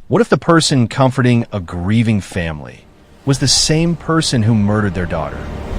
What if the person comforting a grieving family was the same person who murdered their daughter?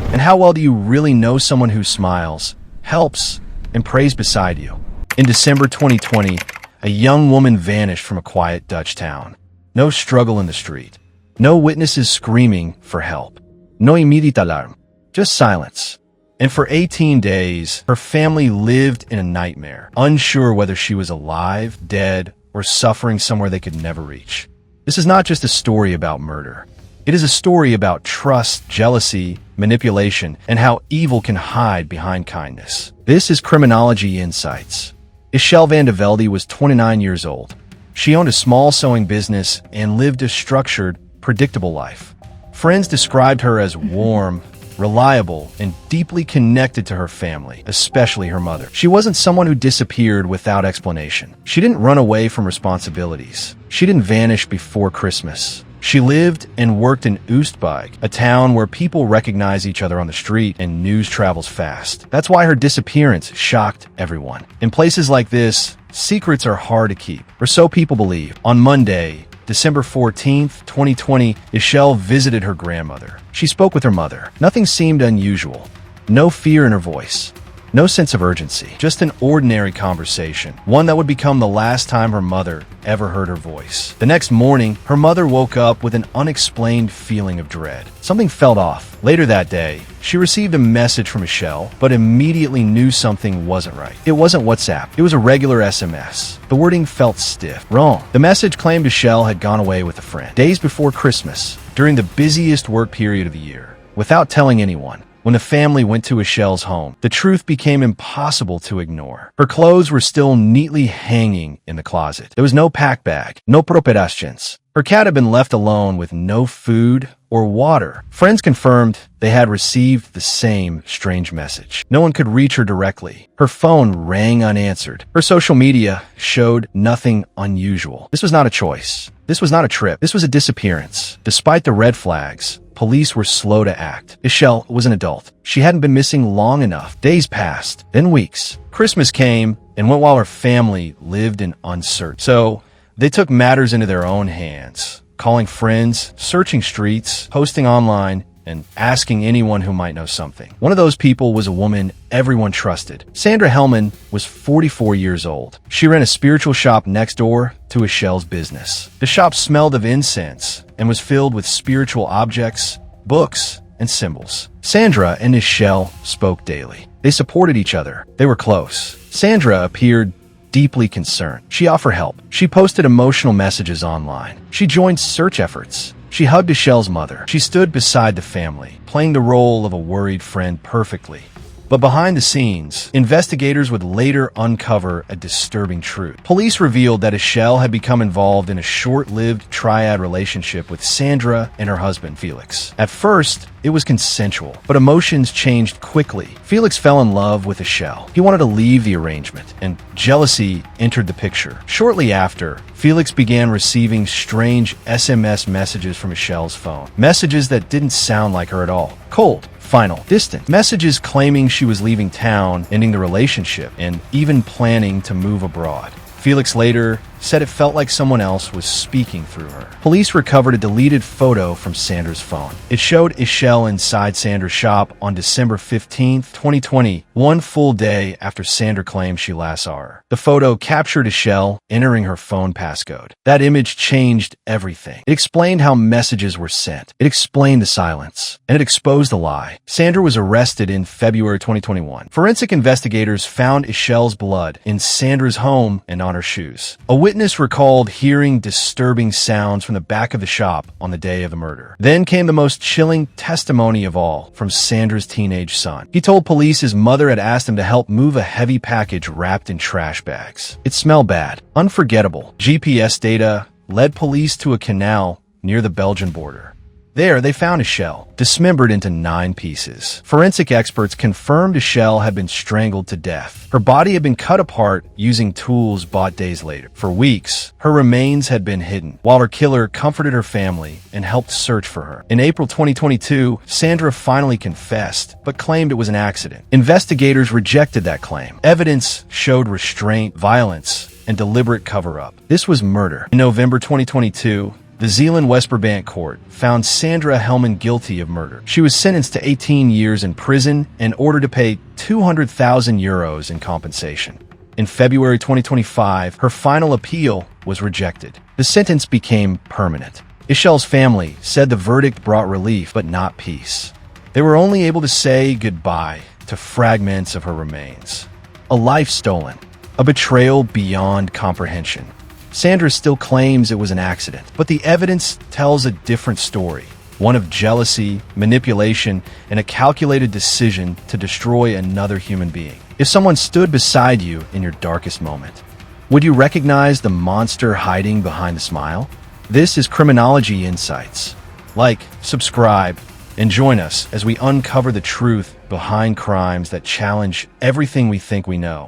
And how well do you really know someone who smiles, helps, and prays beside you? In December 2020, a young woman vanished from a quiet Dutch town. No struggle in the street. No witnesses screaming for help. No immediate alarm. Just silence. And for 18 days, her family lived in a nightmare, unsure whether she was alive, dead, or suffering somewhere they could never reach. This is not just a story about murder. It is a story about trust, jealousy, manipulation, and how evil can hide behind kindness. This is Criminology Insights. Ichelle van de Velde was 29 years old. She owned a small sewing business and lived a structured, predictable life. Friends described her as warm, reliable, and deeply connected to her family, especially her mother. She wasn't someone who disappeared without explanation. She didn't run away from responsibilities. She didn't vanish before Christmas. She lived and worked in Oostbeek, a town where people recognize each other on the street and news travels fast. That's why her disappearance shocked everyone. In places like this, secrets are hard to keep, or so people believe. On Monday, December 14th, 2020, Ichelle visited her grandmother. She spoke with her mother. Nothing seemed unusual. No fear in her voice. No sense of urgency. Just an ordinary conversation. One that would become the last time her mother ever heard her voice. The next morning, her mother woke up with an unexplained feeling of dread. Something felt off. Later that day, she received a message from Ichelle, but immediately knew something wasn't right. It wasn't WhatsApp. It was a regular SMS. The wording felt stiff. Wrong. The message claimed Ichelle had gone away with a friend days before Christmas, during the busiest work period of the year, without telling anyone. When the family went to Ichelle's home, the truth became impossible to ignore. Her clothes were still neatly hanging in the closet. There was no pack bag, no preparations. Her cat had been left alone with no food or water. Friends confirmed they had received the same strange message. No one could reach her directly. Her phone rang unanswered. Her social media showed nothing unusual. This was not a choice. This was not a trip. This was a disappearance. Despite the red flags, police were slow to act. Ichelle was an adult. She hadn't been missing long enough. Days passed, then weeks. Christmas came and went while her family lived in uncertainty. So they took matters into their own hands, calling friends, searching streets, posting online, and asking anyone who might know something. One of those people was a woman everyone trusted. Sandra Helman was 44 years old. She ran a spiritual shop next door to Ichelle's business. The shop smelled of incense and was filled with spiritual objects, books, and symbols. Sandra and Ichelle spoke daily. They supported each other. They were close. Sandra appeared deeply concerned. She offered help. She posted emotional messages online. She joined search efforts. She hugged Ichelle's mother. She stood beside the family, playing the role of a worried friend perfectly. But behind the scenes, investigators would later uncover a disturbing truth. Police revealed that Ichelle had become involved in a short-lived triad relationship with Sandra and her husband, Felix. At first, it was consensual, but emotions changed quickly. Felix fell in love with Ichelle. He wanted to leave the arrangement, and jealousy entered the picture. Shortly after, Felix began receiving strange SMS messages from Ichelle's phone. Messages that didn't sound like her at all. Cold. Final. Distant. Messages claiming she was leaving town, ending the relationship, and even planning to move abroad. Felix later said it felt like someone else was speaking through her. Police recovered a deleted photo from Sandra's phone. It showed Ichelle inside Sandra's shop on December 15th, 2020, one full day after Sandra claimed she last saw her. The photo captured Ichelle entering her phone passcode. That image changed everything. It explained how messages were sent. It explained the silence. And it exposed the lie. Sandra was arrested in February 2021. Forensic investigators found Ichelle's blood in Sandra's home and on her shoes. A witness recalled hearing disturbing sounds from the back of the shop on the day of the murder. Then came the most chilling testimony of all from Sandra's teenage son. He told police his mother had asked him to help move a heavy package wrapped in trash bags. It smelled bad, unforgettable. GPS data led police to a canal near the Belgian border. There, they found Ichelle, dismembered into 9 pieces. Forensic experts confirmed Ichelle had been strangled to death. Her body had been cut apart using tools bought days later. For weeks, her remains had been hidden, while her killer comforted her family and helped search for her. In April 2022, Sandra finally confessed, but claimed it was an accident. Investigators rejected that claim. Evidence showed restraint, violence, and deliberate cover-up. This was murder. In November 2022, the Zeeland Westbrabant court found Sandra Helman guilty of murder. She was sentenced to 18 years in prison and ordered to pay 200,000 euros in compensation. In February 2025, her final appeal was rejected. The sentence became permanent. Ichelle's family said the verdict brought relief but not peace. They were only able to say goodbye to fragments of her remains. A life stolen, a betrayal beyond comprehension. Sandra still claims it was an accident, but the evidence tells a different story. One of jealousy, manipulation, and a calculated decision to destroy another human being. If someone stood beside you in your darkest moment, would you recognize the monster hiding behind the smile? This is Criminology Insights. Like, subscribe, and join us as we uncover the truth behind crimes that challenge everything we think we know.